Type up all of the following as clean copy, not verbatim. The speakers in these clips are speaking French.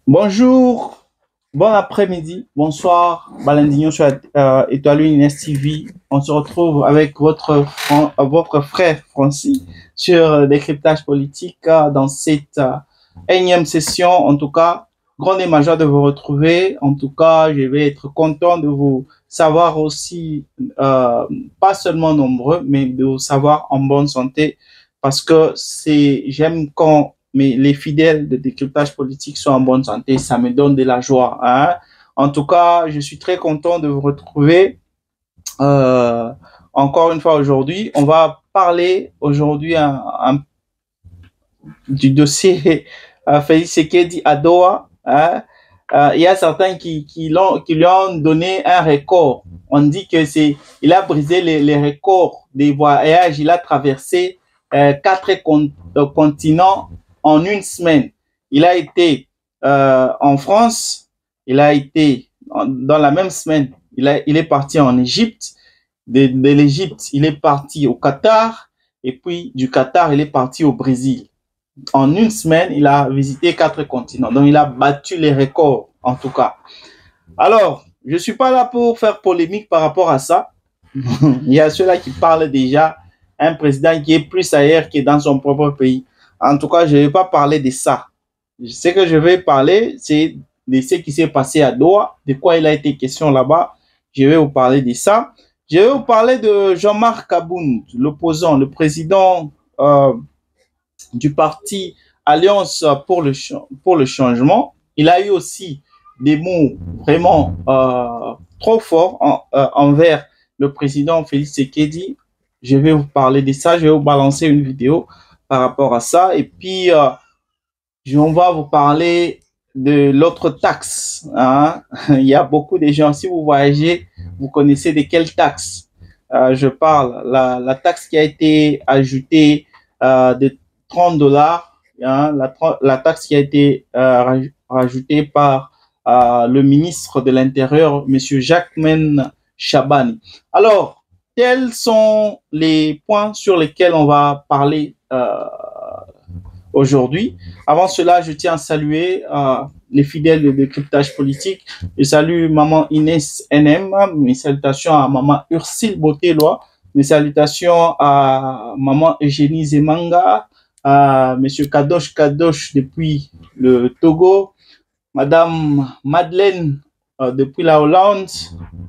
Bonjour, bon après-midi, bonsoir, Balandinho sur Étoile Inès TV. On se retrouve avec votre frère Francis sur Décryptage politique dans cette énième session. En tout cas, grande et majeure de vous retrouver. En tout cas, je vais être content de vous savoir aussi, pas seulement nombreux, mais de vous savoir en bonne santé parce que j'aime quand mais les fidèles de décryptage politique sont en bonne santé, ça me donne de la joie. Hein? En tout cas, je suis très content de vous retrouver encore une fois aujourd'hui. On va parler aujourd'hui du dossier Félix Tshisekedi à Doha. Hein? Il y a certains qui lui ont donné un record. On dit que il a brisé les records des voyages. Il a traversé 4 continents en une semaine. Il a été en France, il a été dans la même semaine, il est parti en Égypte, de l'Égypte, il est parti au Qatar, et puis du Qatar, il est parti au Brésil. En une semaine, il a visité 4 continents, donc il a battu les records, en tout cas. Alors, je ne suis pas là pour faire polémique par rapport à ça. Il y a ceux-là qui parlent déjà, un président qui est plus ailleurs que dans son propre pays. En tout cas, je ne vais pas parler de ça. Ce que je vais parler, c'est de ce qui s'est passé à Doha, de quoi il a été question là-bas. Je vais vous parler de ça. Je vais vous parler de Jean-Marc Aboun, l'opposant, le président du parti Alliance pour le changement. Il a eu aussi des mots vraiment trop forts envers le président Félix Tshisekedi. Je vais vous parler de ça. Je vais vous balancer une vidéo par rapport à ça. Et puis, on va vous parler de l'autre taxe. Hein? Il y a beaucoup de gens, si vous voyagez, vous connaissez de quelle taxe je parle. La taxe qui a été ajoutée de $30, hein? La taxe qui a été rajoutée par le ministre de l'Intérieur, M. Jacquemain Chabani. Alors, quels sont les points sur lesquels on va parler aujourd'hui? Avant cela, je tiens à saluer les fidèles de décryptage politique. Je salue Maman Inès NM, mes salutations à Maman Ursule Botelois, mes salutations à Maman Eugénie Zemanga, à Monsieur Kadosh depuis le Togo, Madame Madeleine depuis la Hollande,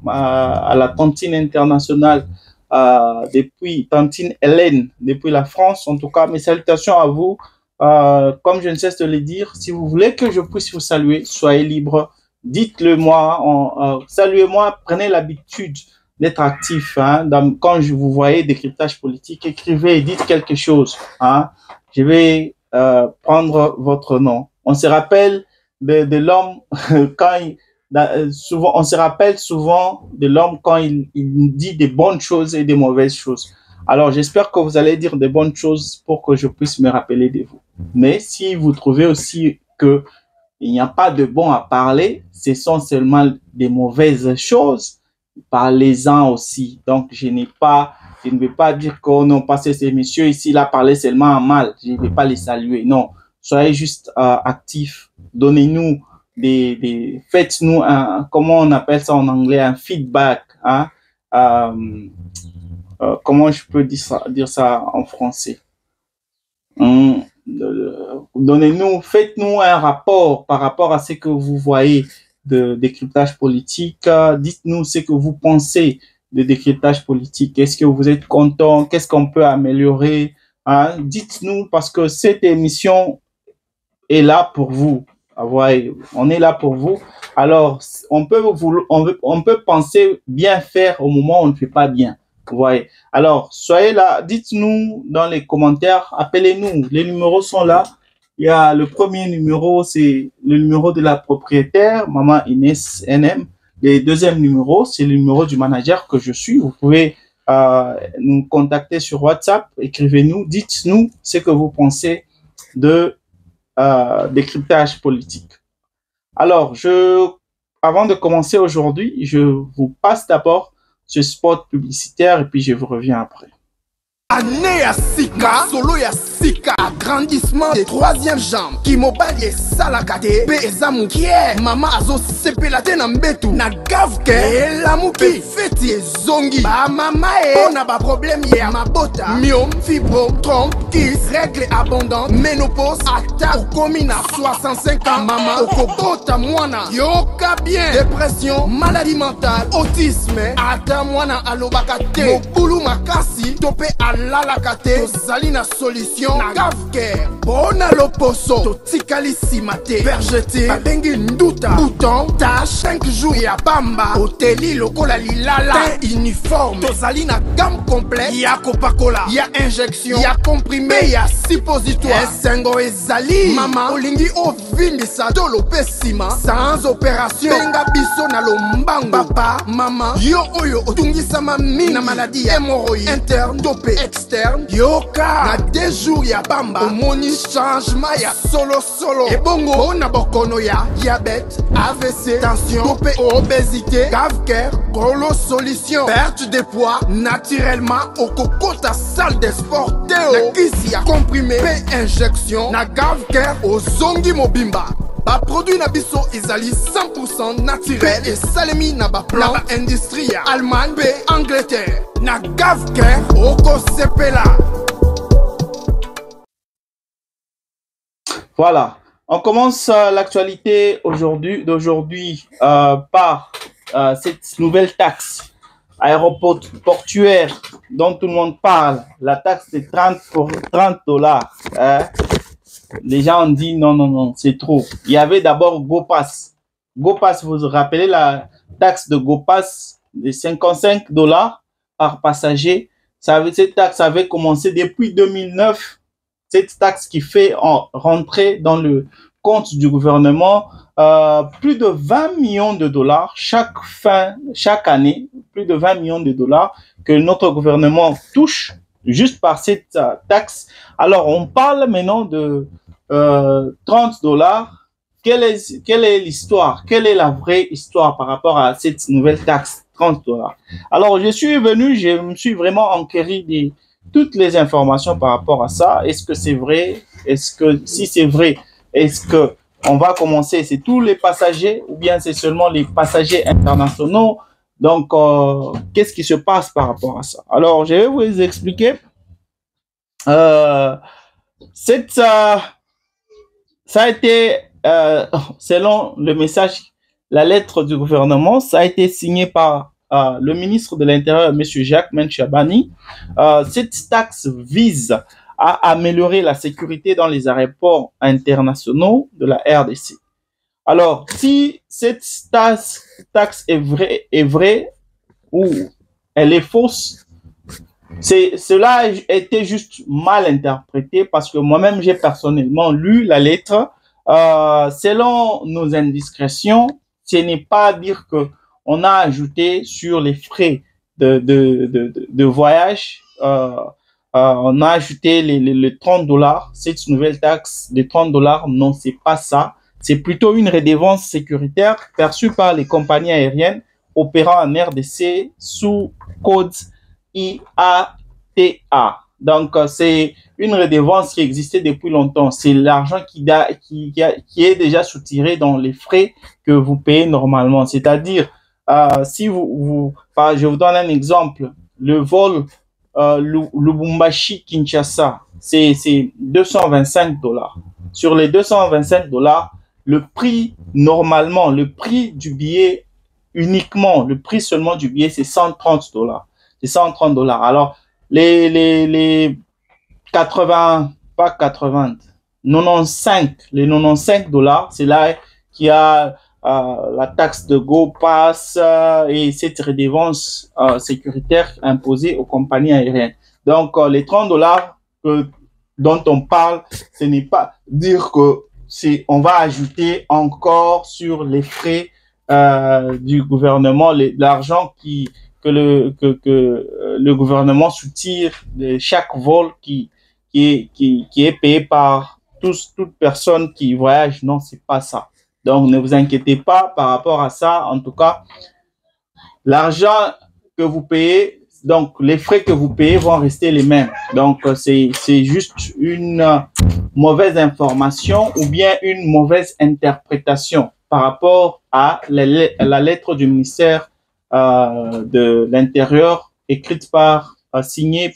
à la Tantine internationale depuis Tantine Hélène depuis la France. En tout cas, mes salutations à vous. Comme je ne cesse de le dire, si vous voulez que je puisse vous saluer, soyez libre, dites-le moi, saluez-moi, prenez l'habitude d'être actif. Hein, quand je vous voyez décryptage politique, écrivez et dites quelque chose. Hein, je vais prendre votre nom. On se rappelle de l'homme souvent, on se rappelle souvent de l'homme quand il dit des bonnes choses et des mauvaises choses. Alors, j'espère que vous allez dire des bonnes choses pour que je puisse me rappeler de vous. Mais si vous trouvez aussi qu'il n'y a pas de bon à parler, ce sont seulement des mauvaises choses, parlez-en aussi. Donc, je ne vais pas dire que non, parce que ces messieurs ici, là, parlaient seulement en mal. Je ne vais pas les saluer. Non, soyez juste actifs. Donnez-nous faites-nous comment on appelle ça en anglais, un feedback. Hein? Comment je peux dire ça en français? Donnez-nous, faites-nous un rapport par rapport à ce que vous voyez de décryptage politique. Dites-nous ce que vous pensez de décryptage politique. Est-ce que vous êtes content? Qu'est-ce qu'on peut améliorer? Hein? Dites-nous, parce que cette émission est là pour vous. Voyez, on est là pour vous. Alors, on peut penser bien faire au moment où on ne fait pas bien. Vous voyez. Alors, soyez là, dites-nous dans les commentaires, appelez-nous. Les numéros sont là. Il y a le premier numéro, c'est le numéro de la propriétaire, Maman Inès NM. Le deuxième numéro, c'est le numéro du manager que je suis. Vous pouvez nous contacter sur WhatsApp, écrivez-nous, dites-nous ce que vous pensez de décryptage politique. Alors, avant de commencer aujourd'hui, je vous passe d'abord ce spot publicitaire et puis je vous reviens après. Année à Sika, solo ya Sika, agrandissement des troisième jambes, Kimobali et Salakate, Bezamu Kier, Mama Azo Sepelate Nambetu, na Gavke, et la Moupi, Feti et Zongi, Ba Mama on a pas problème hier, ma bota, Myome, Fibro, Trompe, Kiss, règle abondante, Ménopause, attaque, commune à 65 ans, Mama, Okobota, Mwana, Yoka bien, dépression, maladie mentale, autisme, Ata Mwana Alobakate, Mokulu Makasi, Topé à Lalakate, tozali na solution na Gavker, bona loposo, totikali simate, vergete, babengi nduta, bouton, tache, 5 jours ya bamba, hoteli lokola lilala, teint uniforme, tozali na gamme complète, ya Coca-Cola, ya injection, ya comprimé, ya suppositoire, esengo ezali, mama, olingi ovindisa tolo pesima, sans opération, benga biso na lombango, papa, mama, yo oyo otungisama mingi na maladie, hémorroïde, interne, topé, externe, yoka na 2 jours ya bamba omoni changement ya solo ebongo ona bokono ya diabète, AVC, tension, topé, obésité, Gavker, golo solution, perte de poids naturellement au kokota salle de sport teo, na kisi ya comprimé, pe injection, na Gavker ozongi mobimba. Ba produit na biso ezali 100% naturel et salemi na ba plan na ba industrie ya Allemagne pe Angleterre. Na Gavker oko sepela. Voilà, on commence l'actualité d'aujourd'hui par cette nouvelle taxe aéroportuaire dont tout le monde parle, la taxe de 30 dollars. Les gens ont dit non, c'est trop. Il y avait d'abord GoPass. GoPass, vous vous rappelez la taxe de GoPass de 55 dollars par passager. Cette taxe avait commencé depuis 2009. Cette taxe qui fait rentrer dans le compte du gouvernement plus de 20 millions de dollars chaque année, plus de 20 millions de dollars que notre gouvernement touche juste par cette taxe. Alors, on parle maintenant de 30 dollars. Quelle est l'histoire? Quelle est la vraie histoire par rapport à cette nouvelle taxe, 30 dollars? Alors, je me suis vraiment enquéri de toutes les informations par rapport à ça. Est-ce que c'est vrai? Si c'est vrai, est-ce que on va commencer, c'est tous les passagers ou bien c'est seulement les passagers internationaux? Donc, qu'est-ce qui se passe par rapport à ça? Alors, je vais vous expliquer. Ça a été, selon le message, la lettre du gouvernement, ça a été signé par le ministre de l'Intérieur, M. Jacques Menchabani. Cette taxe vise à améliorer la sécurité dans les aéroports internationaux de la RDC. Alors, si cette taxe est vraie ou elle est fausse, cela a été juste mal interprété parce que moi-même, j'ai personnellement lu la lettre. Selon nos indiscrétions, ce n'est pas dire que on a ajouté sur les frais de voyage, on a ajouté les 30 dollars, cette nouvelle taxe de 30 dollars. Non, c'est pas ça. C'est plutôt une redevance sécuritaire perçue par les compagnies aériennes opérant en RDC sous code IATA. Donc, c'est une redevance qui existait depuis longtemps. C'est l'argent qui est déjà soutiré dans les frais que vous payez normalement. C'est-à-dire, si je vous donne un exemple, le vol Lubumbashi-Kinshasa, c'est 225 dollars. Sur les 225 dollars, le prix, normalement, le prix du billet uniquement, le prix seulement du billet, c'est 130 dollars. C'est 130 dollars. Alors, les 80, pas 80, 95, les 95 dollars, c'est là qu'il y a la taxe de GoPass et cette redevance sécuritaire imposée aux compagnies aériennes. Donc, les 30 dollars que dont on parle, ce n'est pas dire que on va ajouter encore sur les frais du gouvernement, l'argent que le gouvernement soutire de chaque vol qui est payé par toute personne qui voyage. Non, c'est pas ça. Donc, ne vous inquiétez pas par rapport à ça. En tout cas, l'argent que vous payez, donc les frais que vous payez vont rester les mêmes. Donc, c'est juste une mauvaise information ou bien une mauvaise interprétation par rapport à la lettre du ministère de l'Intérieur écrite par, signée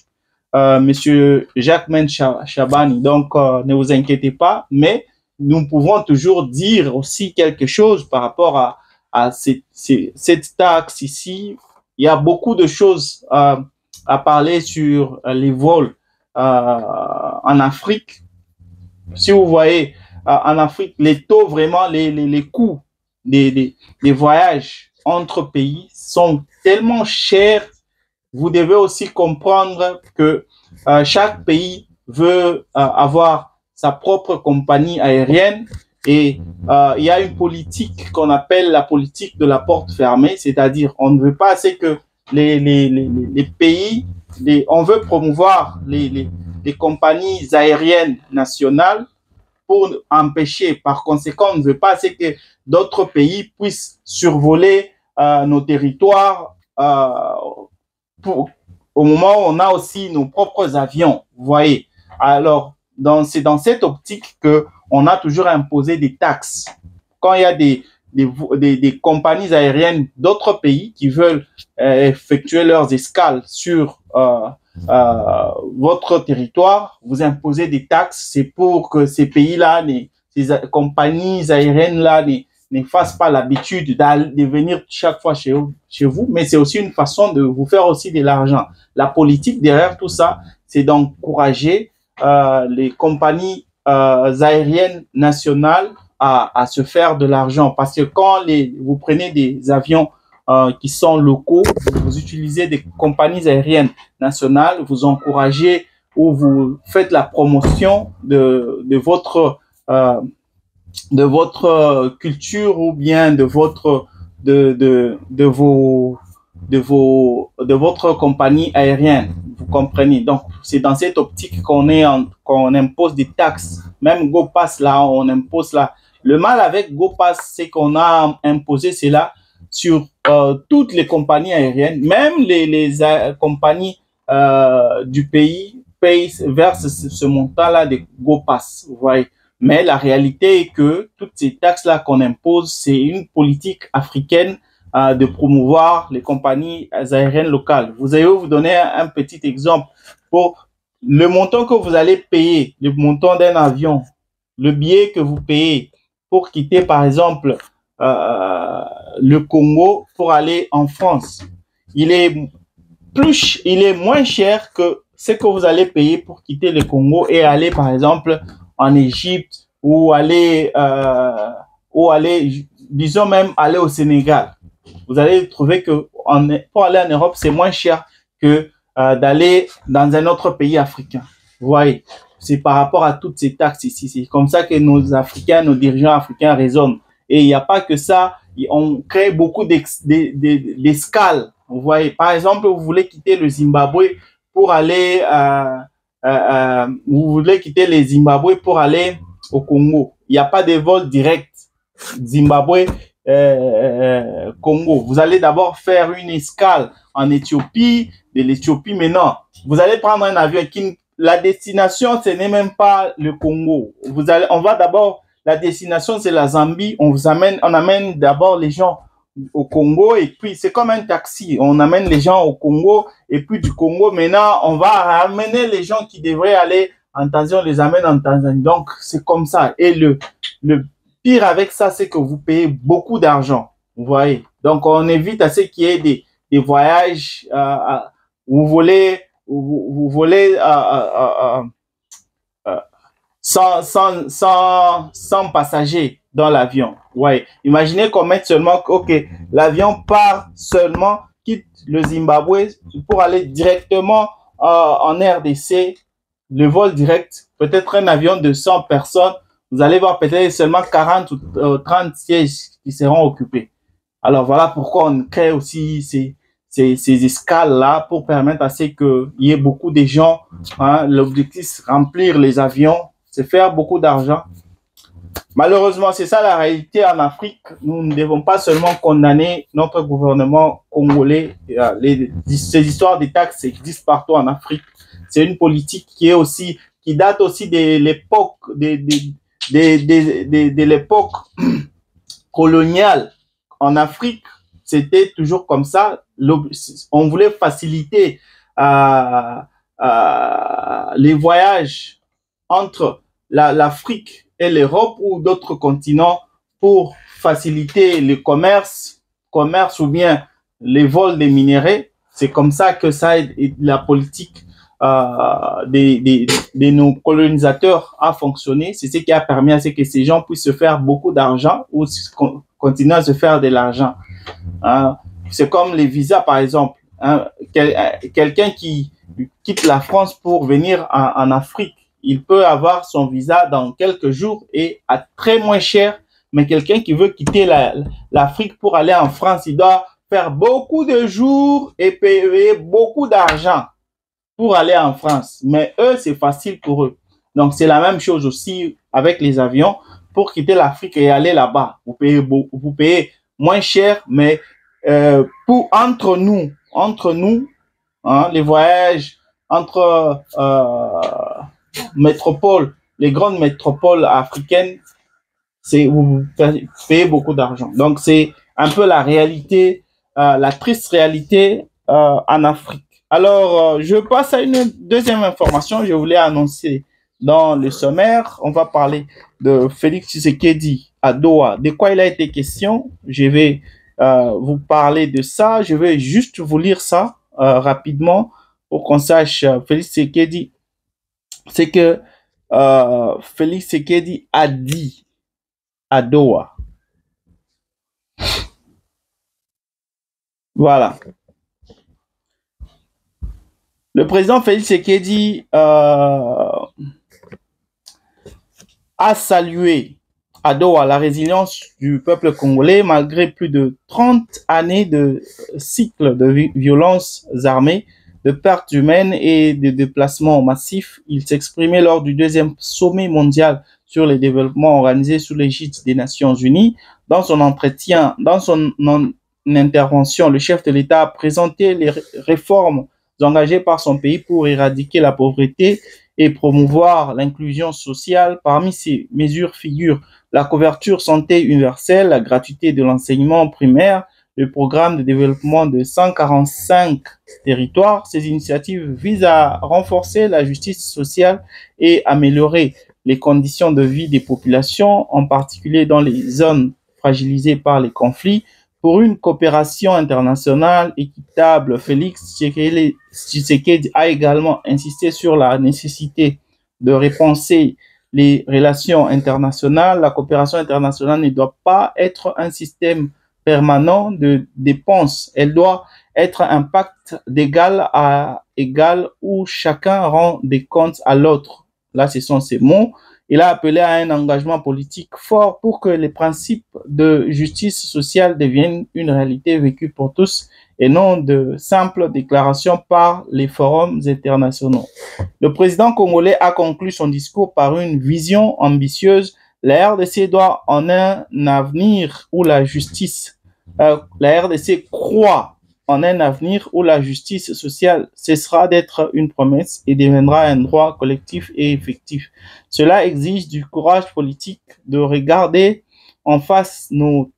Monsieur Jacquemain Chabani. Donc, ne vous inquiétez pas, mais nous pouvons toujours dire aussi quelque chose par rapport à cette taxe ici. Il y a beaucoup de choses à parler sur les vols en Afrique. Si vous voyez, en Afrique, les taux vraiment, les coûts des voyages entre pays sont tellement chers. Vous devez aussi comprendre que chaque pays veut avoir sa propre compagnie aérienne et il y a une politique qu'on appelle la politique de la porte fermée, c'est-à-dire on ne veut pas assez que les pays, on veut promouvoir les compagnies aériennes nationales pour empêcher. Par conséquent, on ne veut pas assez que d'autres pays puissent survoler nos territoires au moment où on a aussi nos propres avions, vous voyez. Alors, c'est dans cette optique qu'on a toujours imposé des taxes. Quand il y a des compagnies aériennes d'autres pays qui veulent effectuer leurs escales sur votre territoire, vous imposez des taxes. C'est pour que ces pays-là, ces compagnies aériennes-là ne fassent pas l'habitude de venir chaque fois chez vous, mais c'est aussi une façon de vous faire aussi de l'argent. La politique derrière tout ça, c'est d'encourager les compagnies aériennes nationales à se faire de l'argent. Parce que quand vous prenez des avions qui sont locaux, vous utilisez des compagnies aériennes nationales, vous encouragez ou vous faites la promotion de votre culture ou bien de votre compagnie aérienne, vous comprenez. Donc c'est dans cette optique qu'on impose des taxes. Même GoPass là, on impose là. Le mal avec GoPass, c'est qu'on a imposé cela sur toutes les compagnies aériennes, même les compagnies du pays versent ce montant-là de GoPass, vous voyez. Mais la réalité est que toutes ces taxes-là qu'on impose, c'est une politique africaine de promouvoir les compagnies aériennes locales. Vous allez vous donner un petit exemple. Pour le montant que vous allez payer, le montant d'un avion, le billet que vous payez pour quitter, par exemple, le Congo pour aller en France, il est moins cher que ce que vous allez payer pour quitter le Congo et aller, par exemple, en Égypte ou aller, disons même aller au Sénégal. Vous allez trouver que pour aller en Europe, c'est moins cher que d'aller dans un autre pays africain. Vous voyez, c'est par rapport à toutes ces taxes ici. C'est comme ça que nos dirigeants africains raisonnent. Et il n'y a pas que ça, on crée beaucoup d'escales. Vous voyez, par exemple, vous voulez quitter le Zimbabwe pour aller vous voulez quitter le Zimbabwe pour aller au Congo. Il n'y a pas de vol direct Zimbabwe Congo. Vous allez d'abord faire une escale en Éthiopie, de l'Éthiopie maintenant. Vous allez prendre un avion la destination, ce n'est même pas le Congo. On va d'abord, la destination c'est la Zambie. On amène d'abord les gens au Congo et puis c'est comme un taxi. On amène les gens au Congo et puis du Congo, maintenant, on va ramener les gens qui devraient aller en Tanzanie, on les amène en Tanzanie. Donc, c'est comme ça. Et le pire avec ça, c'est que vous payez beaucoup d'argent. Vous voyez. Donc, on évite à ce qu'il y ait des voyages où vous volez sans passagers dans l'avion. Ouais. Imaginez qu'on mette seulement, ok, l'avion part seulement, quitte le Zimbabwe pour aller directement en RDC le vol direct, peut-être un avion de 100 personnes, vous allez voir peut-être seulement 40 ou 30 sièges qui seront occupés. Alors voilà pourquoi on crée aussi ces escales-là pour permettre à ce qu'il y ait beaucoup de gens. Hein. L'objectif, c'est remplir les avions, c'est faire beaucoup d'argent. Malheureusement, c'est ça la réalité en Afrique. Nous ne devons pas seulement condamner notre gouvernement congolais. Ces histoires de taxes existent partout en Afrique. C'est une politique qui date aussi de l'époque de l'époque coloniale. En Afrique, c'était toujours comme ça. On voulait faciliter les voyages entre l'Afrique et l'Europe ou d'autres continents pour faciliter le commerce ou bien les vols des minéraux. C'est comme ça que la politique de nos colonisateurs a fonctionné. C'est ce qui a permis à ce que ces gens puissent se faire beaucoup d'argent ou continuer à se faire de l'argent. C'est comme les visas, par exemple. Quelqu'un qui quitte la France pour venir en Afrique, il peut avoir son visa dans quelques jours et à très moins cher. Mais quelqu'un qui veut quitter l'Afrique pour aller en France, il doit faire beaucoup de jours et payer beaucoup d'argent pour aller en France. Mais eux, c'est facile pour eux. Donc, c'est la même chose aussi avec les avions. Pour quitter l'Afrique et aller là-bas, vous payez moins cher, mais entre nous, hein, les voyages entre métropoles, les grandes métropoles africaines, vous payez beaucoup d'argent. Donc, c'est un peu la réalité, la triste réalité en Afrique. Alors, je passe à une deuxième information. Je voulais annoncer dans le sommaire. On va parler de Félix Tshisekedi à Doha. De quoi il a été question? Je vais vous parler de ça. Je vais juste vous lire ça rapidement pour qu'on sache. Félix Tshisekedi, c'est que Félix Tshisekedi a dit à Doha. Voilà. Le président Félix Tshisekedi a salué à Doha la résilience du peuple congolais malgré plus de 30 années de cycle de violences armées, de pertes humaines et de déplacements massifs. Il s'exprimait lors du deuxième sommet mondial sur le développement organisé sous l'égide des Nations Unies. Dans son intervention, le chef de l'État a présenté les réformes engagées par son pays pour éradiquer la pauvreté et promouvoir l'inclusion sociale. Parmi ces mesures figurent la couverture santé universelle, la gratuité de l'enseignement primaire, le programme de développement de 145 territoires. Ces initiatives visent à renforcer la justice sociale et améliorer les conditions de vie des populations, en particulier dans les zones fragilisées par les conflits. Pour une coopération internationale équitable, Félix Tshisekedi a également insisté sur la nécessité de repenser les relations internationales. La coopération internationale ne doit pas être un système permanent de dépenses. Elle doit être un pacte d'égal à égal où chacun rend des comptes à l'autre. Là, ce sont ces mots. Il a appelé à un engagement politique fort pour que les principes de justice sociale deviennent une réalité vécue pour tous et non de simples déclarations par les forums internationaux. Le président congolais a conclu son discours par une vision ambitieuse. La RDC doit en un avenir où la RDC croit en un avenir où la justice sociale cessera d'être une promesse et deviendra un droit collectif et effectif. Cela exige du courage politique de regarder en face nos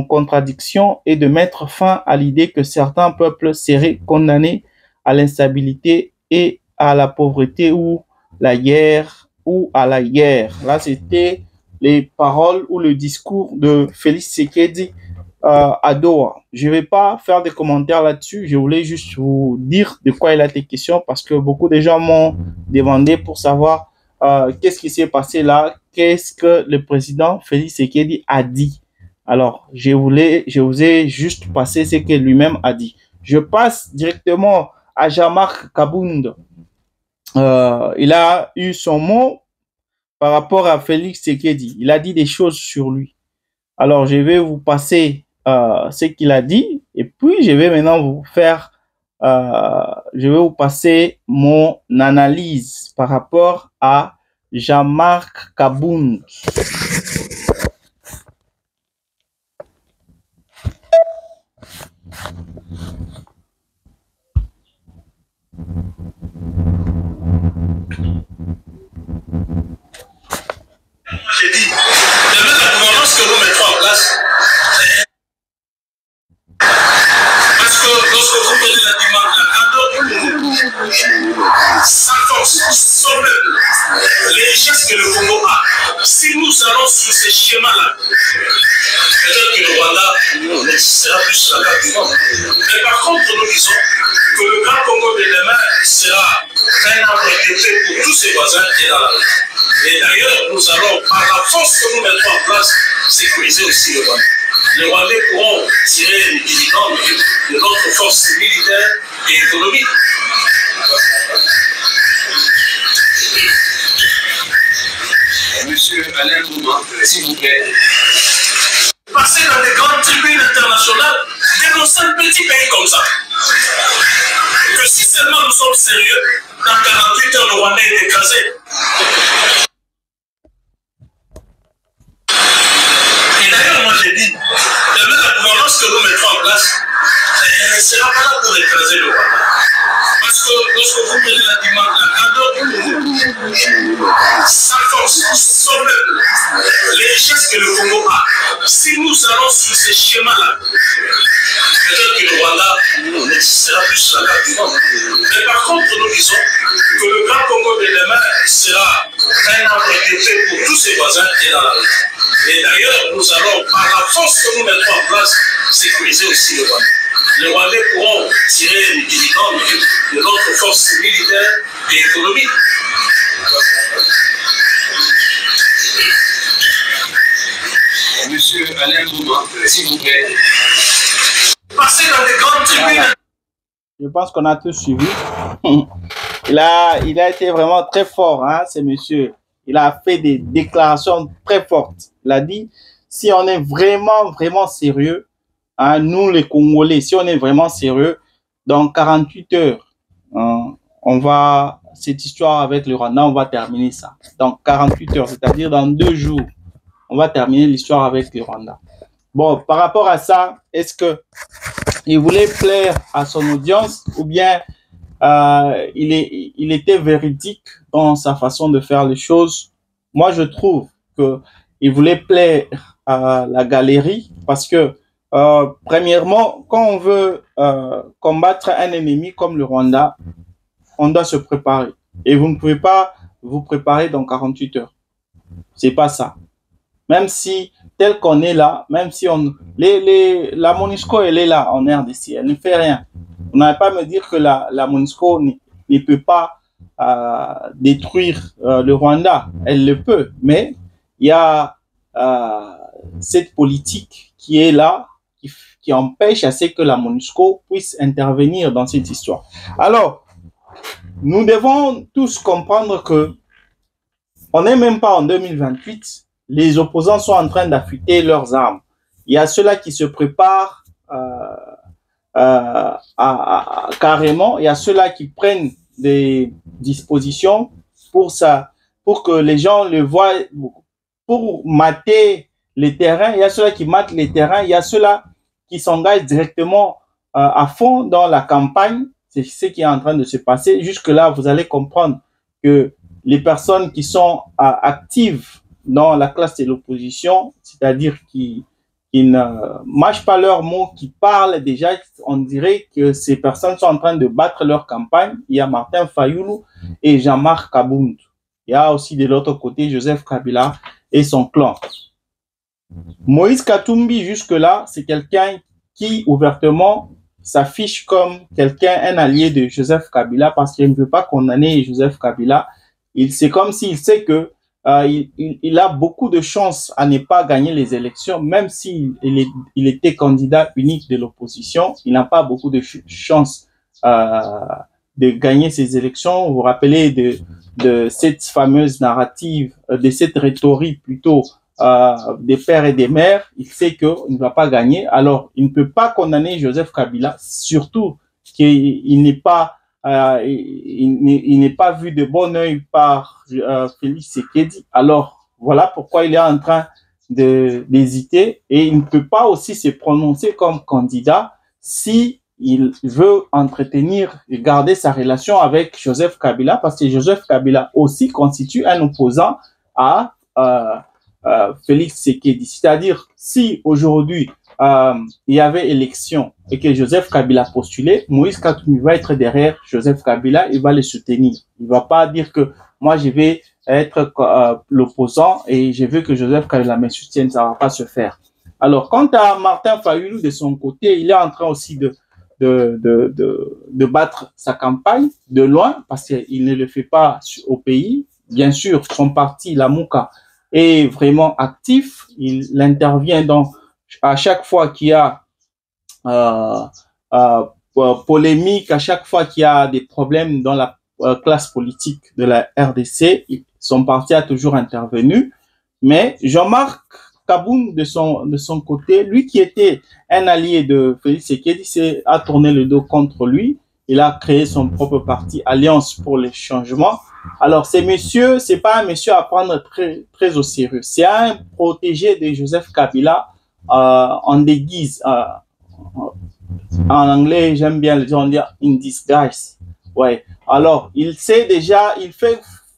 contradictions et de mettre fin à l'idée que certains peuples seraient condamnés à l'instabilité et à la pauvreté ou la guerre ou à la guerre. Là, c'était les paroles ou le discours de Félix Tshisekedi à Doha. Je ne vais pas faire des commentaires là-dessus. Je voulais juste vous dire de quoi il a été question parce que beaucoup de gens m'ont demandé pour savoir qu'est-ce qui s'est passé là, qu'est-ce que le président Félix Tshisekedi a dit. Alors, je vous ai juste passé ce que lui-même a dit. Je passe directement à Jean-Marc Kabound. il a eu son mot par rapport à Félix Tshisekedi. Il a dit des choses sur lui. Alors, je vais vous passer ce qu'il a dit et puis je vais maintenant vous faire, je vais vous passer mon analyse par rapport à Jean-Marc Kabound. J'ai dit, demain la gouvernance que nous mettrons en place, parce que lorsque vous prenez la demande, la grandeur, sa force, son peuple, les richesses que le Congo a, si nous allons sur ces schémas-là, peut-être que le Rwanda sera plus la carte du monde. Mais par contre, nous disons que le Grand Congo de demain sera un arbre de paix pour tous ses voisins qui est dans la rue. Et d'ailleurs, nous allons, par la force que nous mettrons en place, sécuriser aussi le Rwanda. Les Rwandais pourront tirer les dividendes de notre force militaire et économique. Monsieur Alain Mouma, s'il vous plaît. Passer dans les grandes tribunes internationales, dénoncer un petit pays comme ça. Que si seulement nous sommes sérieux, dans 48 heures, le Rwanda est écrasé. Et d'ailleurs, moi j'ai dit, demain la gouvernance que nous mettrons en place, elle ne sera pas là pour écraser le Rwanda. Parce que lorsque vous prenez la demande, la grandeur, sa force, son peuple, les richesses que le Congo a, si nous allons sur ces schémas-là, peut-être que le Rwanda sera plus la carte du monde. Mais par contre, nous disons que le Grand Congo de demain sera un arbre de paix pour tous ses voisins qui est dans la rue. Et d'ailleurs, nous allons, par la force que nous mettrons en place, sécuriser aussi le Rwanda. Les Rwandais pourront tirer les dividendes de notre force militaire et économique. Monsieur Alain Mouma, s'il vous plaît. Passez dans les grandes tribunes. Je pense qu'on a tous suivi. Il a été vraiment très fort, hein, ce monsieur. Il a fait des déclarations très fortes. Il a dit, si on est vraiment, vraiment sérieux, hein, nous les Congolais, si on est vraiment sérieux, dans 48 heures, hein, on va, cette histoire avec le Rwanda, on va terminer ça. Dans 48 heures, c'est-à-dire dans 2 jours, on va terminer l'histoire avec le Rwanda. Bon, par rapport à ça, est-ce que il voulait plaire à son audience ou bien il était véridique dans sa façon de faire les choses? Moi, je trouve que il voulait plaire à la galerie parce que, premièrement, quand on veut combattre un ennemi comme le Rwanda, on doit se préparer. Et vous ne pouvez pas vous préparer dans 48 heures. C'est pas ça. Même si, tel qu'on est là, même si la MONUSCO, elle est là en RDC, elle ne fait rien. On n'avait pas à me dire que la MONUSCO ne peut pas détruire le Rwanda. Elle le peut, mais il y a cette politique qui est là, qui empêche à ce que la MONUSCO puisse intervenir dans cette histoire. Alors, nous devons tous comprendre que on n'est même pas en 2028. Les opposants sont en train d'affûter leurs armes. Il y a ceux-là qui se préparent carrément. Il y a ceux-là qui prennent des dispositions pour ça, pour que les gens le voient, pour mater les terrains. Il y a ceux-là qui matent les terrains. Il y a ceux-là qui s'engagent directement à fond dans la campagne. C'est ce qui est en train de se passer. Jusque-là, vous allez comprendre que les personnes qui sont actives dans la classe de l'opposition, c'est-à-dire qui ne mâchent pas leurs mots, qui parlent déjà, on dirait que ces personnes sont en train de battre leur campagne. Il y a Martin Fayoulou et Jean-Marc Kabound. Il y a aussi de l'autre côté Joseph Kabila et son clan. Moïse Katumbi, jusque-là, c'est quelqu'un qui ouvertement s'affiche comme quelqu'un, un allié de Joseph Kabila, parce qu'il ne veut pas condamner Joseph Kabila. C'est comme s'il sait que il a beaucoup de chances à ne pas gagner les élections, même s'il il était candidat unique de l'opposition. Il n'a pas beaucoup de chances gagner ces élections. Vous vous rappelez de cette fameuse narrative, de cette rhétorique plutôt des pères et des mères. Il sait qu'il ne va pas gagner. Alors, il ne peut pas condamner Joseph Kabila, surtout qu'il n'est pas il n'est pas vu de bon œil par Félix Tshisekedi. Alors, voilà pourquoi il est en train d'hésiter et il ne peut pas aussi se prononcer comme candidat si il veut entretenir et garder sa relation avec Joseph Kabila, parce que Joseph Kabila aussi constitue un opposant à Félix Tshisekedi. C'est-à-dire, si aujourd'hui il y avait élection et que Joseph Kabila postulait, Moïse Katumbi va être derrière Joseph Kabila, il va le soutenir. Il ne va pas dire que moi je vais être l'opposant et je veux que Joseph Kabila me soutienne, ça ne va pas se faire. Alors, quant à Martin Fayulu, de son côté, il est en train aussi de battre sa campagne de loin, parce qu'il ne le fait pas au pays. Bien sûr, son parti, la Mouka, est vraiment actif. Il intervient à chaque fois qu'il y a polémique, à chaque fois qu'il y a des problèmes dans la classe politique de la RDC, son parti a toujours intervenu. Mais Jean-Marc Kaboun, de son côté, lui qui était un allié de Félix Tshisekedi, a tourné le dos contre lui. Il a créé son propre parti, Alliance pour les changements. Alors, c'est pas un monsieur à prendre très, très au sérieux. C'est un protégé de Joseph Kabila en déguise. En anglais, j'aime bien le dire in disguise. Ouais. Alors, il sait déjà,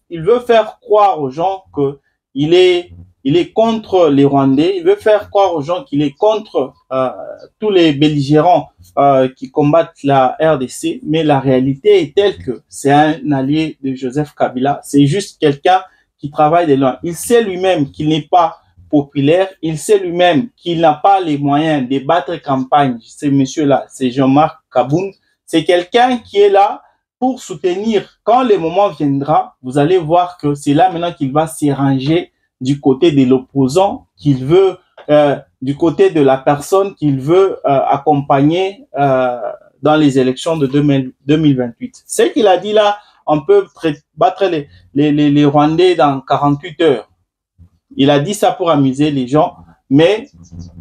il veut faire croire aux gens que il est contre les Rwandais. Il veut faire croire aux gens qu'il est contre tous les belligérants qui combattent la RDC. Mais la réalité est telle que c'est un allié de Joseph Kabila. C'est juste quelqu'un qui travaille de loin. Il sait lui-même qu'il n'est pas populaire. Il sait lui-même qu'il n'a pas les moyens de battre campagne. Ce monsieur-là, c'est Jean-Marc Kaboun. C'est quelqu'un qui est là pour soutenir. Quand le moment viendra, vous allez voir que c'est là maintenant qu'il va s'arranger du côté de l'opposant, qu'il veut, du côté de la personne qu'il veut accompagner dans les élections de 2028. Ce qu'il a dit là, on peut battre les Rwandais dans 48 heures. Il a dit ça pour amuser les gens, mais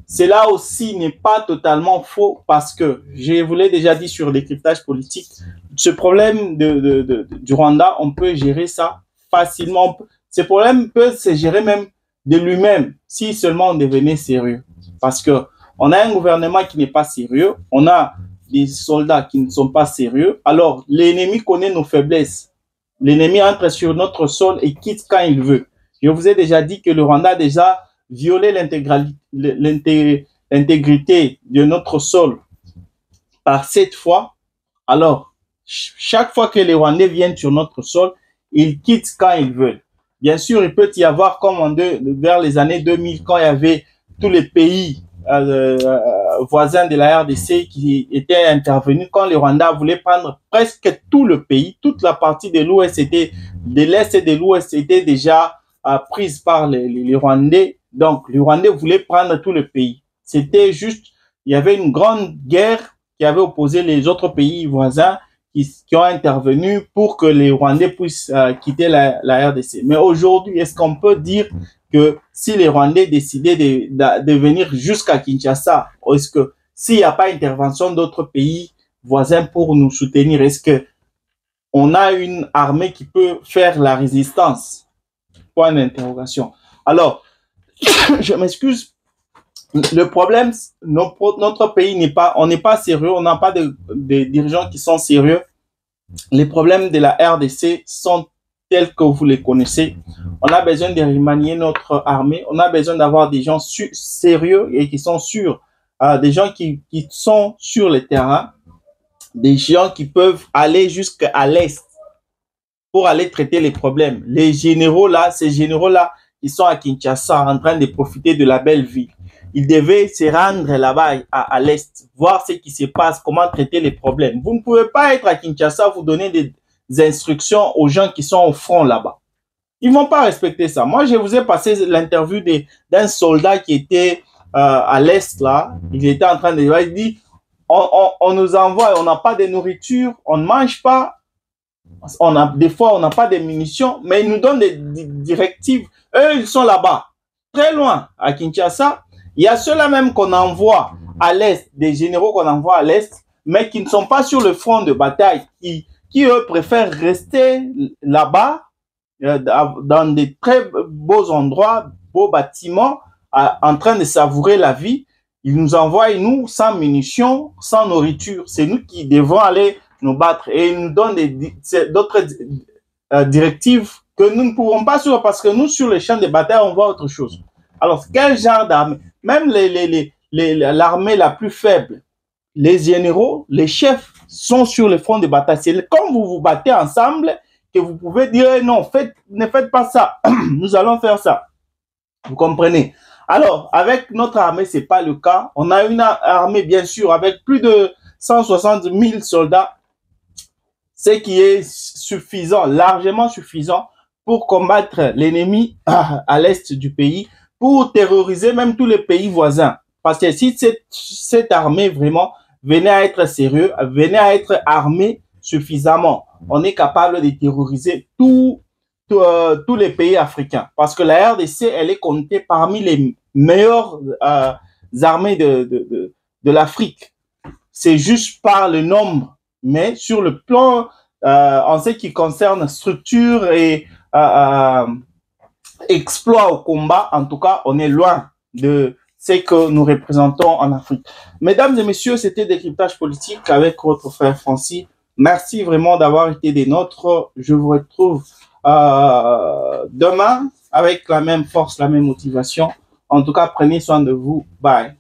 cela aussi n'est pas totalement faux, parce que je vous l'ai déjà dit sur les cryptages politiques, ce problème du Rwanda, on peut gérer ça facilement. Ce problème peut se gérer même de lui-même si seulement on devenait sérieux. Parce que on a un gouvernement qui n'est pas sérieux, on a des soldats qui ne sont pas sérieux. Alors, l'ennemi connaît nos faiblesses. L'ennemi entre sur notre sol et quitte quand il veut. Je vous ai déjà dit que le Rwanda a déjà violé l'intégrité de notre sol par 7 fois. Alors, chaque fois que les Rwandais viennent sur notre sol, ils quittent quand ils veulent. Bien sûr, il peut y avoir, comme vers les années 2000, quand il y avait tous les pays voisins de la RDC qui étaient intervenus, quand les Rwandais voulaient prendre presque tout le pays, toute la partie de l'Ouest, de l'Est et de l'Ouest était déjà prise par les Rwandais. Donc, les Rwandais voulaient prendre tout le pays. C'était juste, il y avait une grande guerre qui avait opposé les autres pays voisins qui ont intervenu pour que les Rwandais puissent quitter la RDC. Mais aujourd'hui, est-ce qu'on peut dire que si les Rwandais décidaient de venir jusqu'à Kinshasa, est-ce que s'il n'y a pas intervention d'autres pays voisins pour nous soutenir, est-ce que on a une armée qui peut faire la résistance? Point d'interrogation. Alors, je m'excuse. Le problème, notre pays on n'est pas sérieux, on n'a pas de dirigeants qui sont sérieux. Les problèmes de la RDC sont tels que vous les connaissez. On a besoin de remanier notre armée, on a besoin d'avoir des gens sérieux et qui sont sûrs, des gens qui sont sur le terrain, des gens qui peuvent aller jusqu'à l'Est pour aller traiter les problèmes. Les généraux là, ces généraux-là, ils sont à Kinshasa en train de profiter de la belle vie. Ils devaient se rendre là-bas à l'Est, voir ce qui se passe, comment traiter les problèmes. Vous ne pouvez pas être à Kinshasa, vous donner des instructions aux gens qui sont au front là-bas. Ils ne vont pas respecter ça. Moi, je vous ai passé l'interview d'un soldat qui était à l'Est là. Il était en train de dire, il dit, on nous envoie, on n'a pas de nourriture, on ne mange pas. Des fois, on n'a pas de munitions, mais ils nous donnent des directives. Eux, ils sont là-bas, très loin, à Kinshasa. Il y a ceux-là même qu'on envoie à l'Est, des généraux qu'on envoie à l'Est, mais qui ne sont pas sur le front de bataille, qui eux, préfèrent rester là-bas, dans des très beaux endroits, beaux bâtiments, en train de savourer la vie. Ils nous envoient, nous, sans munitions, sans nourriture. C'est nous qui devons aller nous battre. Et ils nous donnent d'autres directives que nous ne pouvons pas suivre parce que nous, sur les champs de bataille, on voit autre chose. Alors, quel genre d'armée? Même l'armée la plus faible, les généraux, les chefs sont sur le front de bataille. C'est quand vous vous battez ensemble que vous pouvez dire non, ne faites pas ça. Nous allons faire ça. Vous comprenez? Alors, avec notre armée, c'est pas le cas. On a une armée, bien sûr, avec plus de 160 000 soldats, ce qui est suffisant, largement suffisant pour combattre l'ennemi à l'est du pays, pour terroriser même tous les pays voisins. Parce que si cette armée vraiment venait à être sérieux, venait à être armée suffisamment, on est capable de terroriser tous les pays africains. Parce que la RDC, elle est comptée parmi les meilleures armées de l'Afrique. C'est juste par le nombre, mais sur le plan, en ce qui concerne structure et exploit au combat, en tout cas, on est loin de ce que nous représentons en Afrique. Mesdames et messieurs, c'était Décryptage politique avec votre frère Francis. Merci vraiment d'avoir été des nôtres. Je vous retrouve demain avec la même force, la même motivation. En tout cas, prenez soin de vous. Bye.